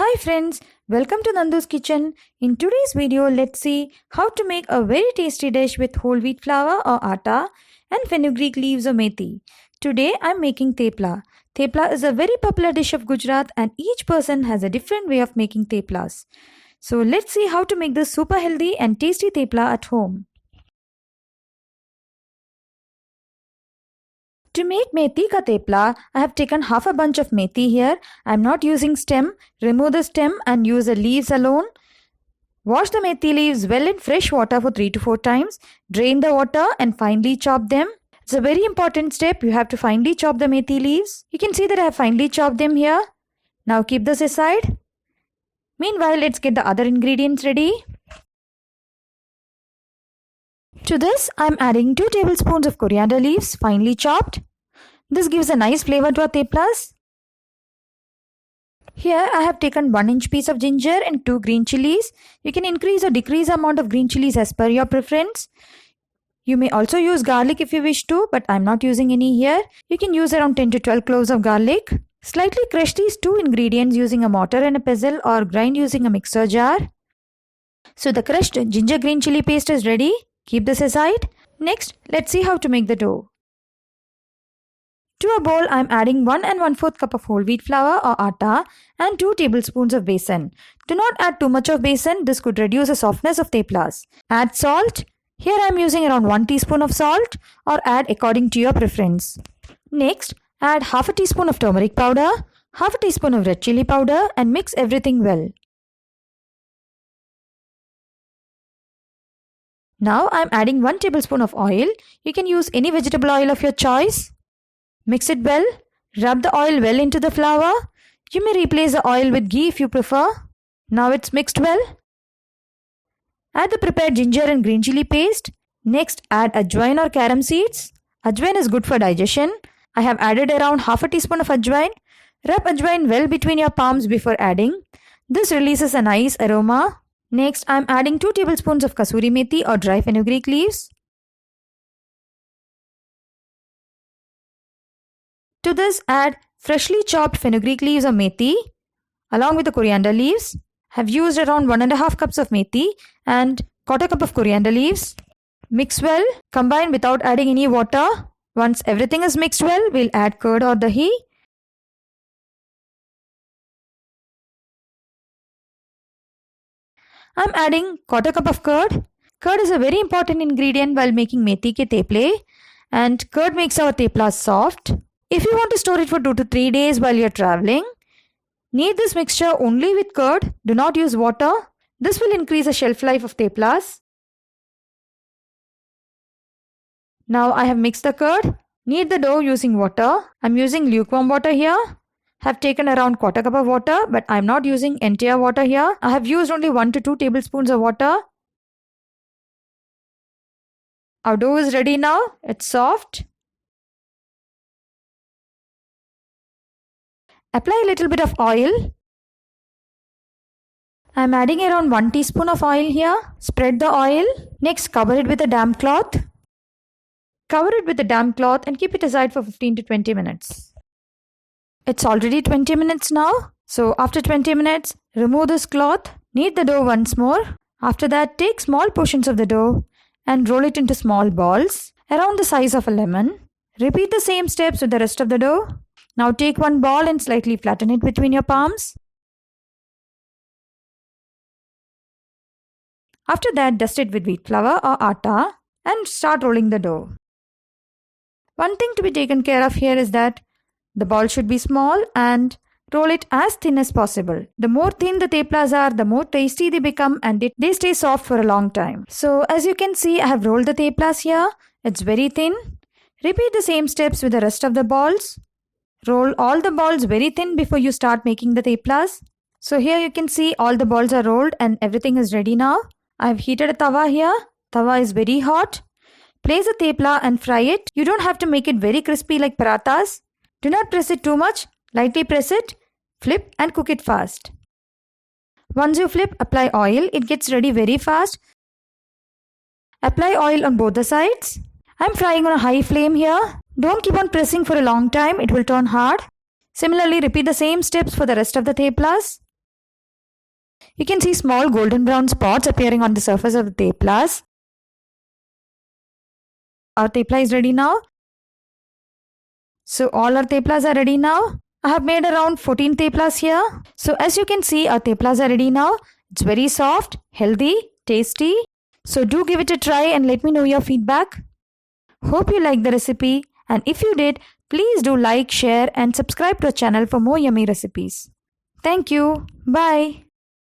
Hi friends, welcome to Nandu's Kitchen. In today's video, let's see how to make a very tasty dish with whole wheat flour or atta and fenugreek leaves or methi. Today I'm making thepla. Thepla is a very popular dish of Gujarat and each person has a different way of making theplas. So let's see how to make this super healthy and tasty thepla at home. To make methi ka thepla, I have taken half a bunch of methi here. I am not using stem. Remove the stem and use the leaves alone. Wash the methi leaves well in fresh water for 3 to 4 times. Drain the water and finely chop them. It's a very important step. You have to finely chop the methi leaves. You can see that I have finely chopped them here. Now keep this aside. Meanwhile, let's get the other ingredients ready. To this, I am adding 2 tablespoons of coriander leaves, finely chopped. This gives a nice flavor to our theplas. Here I have taken 1 inch piece of ginger and 2 green chilies. You can increase or decrease the amount of green chilies as per your preference. You may also use garlic if you wish to, but I am not using any here. You can use around 10 to 12 cloves of garlic. Slightly crush these 2 ingredients using a mortar and a pestle or grind using a mixer jar. So the crushed ginger green chili paste is ready. Keep this aside. Next, let's see how to make the dough. To a bowl, I am adding 1 1/4 cup of whole wheat flour or atta and 2 tablespoons of besan. Do not add too much of besan. This could reduce the softness of theplas. Add salt. Here I am using around 1 teaspoon of salt or add according to your preference. Next, add half a teaspoon of turmeric powder, half a teaspoon of red chili powder and mix everything well. Now I am adding 1 tablespoon of oil. You can use any vegetable oil of your choice. Mix it well. Rub the oil well into the flour. You may replace the oil with ghee if you prefer. Now it's mixed well. Add the prepared ginger and green chili paste. Next, add ajwain or carom seeds. Ajwain is good for digestion. I have added around half a teaspoon of ajwain. Rub ajwain well between your palms before adding. This releases a nice aroma. Next, I am adding 2 tablespoons of kasuri methi or dry fenugreek leaves. To this, add freshly chopped fenugreek leaves or methi along with the coriander leaves. I have used around 1 1/2 cups of methi and 1/4 cup of coriander leaves. Mix well. Combine without adding any water. Once everything is mixed well, we'll add curd or dahi. I'm adding 1/4 cup of curd. Curd is a very important ingredient while making methi ke theple, and curd makes our theplas soft. If you want to store it for 2 to 3 days while you're traveling, knead this mixture only with curd. Do not use water. This will increase the shelf life of theplas. Now I have mixed the curd. Knead the dough using water. I'm using lukewarm water here. Have taken around 1/4 cup of water, but I'm not using entire water here. I have used only 1 to 2 tablespoons of water. Our dough is ready now. It's soft. Apply a little bit of oil. I'm adding around 1 teaspoon of oil here. Spread the oil. Next, cover it with a damp cloth. Cover it with a damp cloth and keep it aside for 15 to 20 minutes. It's already 20 minutes now. So after 20 minutes, remove this cloth. Knead the dough once more. After that, take small portions of the dough and roll it into small balls around the size of a lemon. Repeat the same steps with the rest of the dough. Now take one ball and slightly flatten it between your palms. After that, dust it with wheat flour or atta and start rolling the dough. One thing to be taken care of here is that the ball should be small and roll it as thin as possible. The more thin the theplas are, the more tasty they become and they stay soft for a long time. So as you can see, I have rolled the theplas here. It's very thin. Repeat the same steps with the rest of the balls. Roll all the balls very thin before you start making the theplas. So here you can see all the balls are rolled and everything is ready now. I have heated a tawa here. Tawa is very hot. Place the thepla and fry it. You don't have to make it very crispy like parathas. Do not press it too much. Lightly press it. Flip and cook it fast. Once you flip, apply oil. It gets ready very fast. Apply oil on both the sides. I'm frying on a high flame here. Don't keep on pressing for a long time. It will turn hard. Similarly, repeat the same steps for the rest of the theplas. You can see small golden brown spots appearing on the surface of the teplas. Our tepla is ready now. So all our teplas are ready now. I have made around 14 teplas here. So as you can see, our teplas are ready now. It's very soft, healthy, tasty. So do give it a try and let me know your feedback. Hope you liked the recipe, and if you did, please do like, share and subscribe to our channel for more yummy recipes. Thank you. Bye.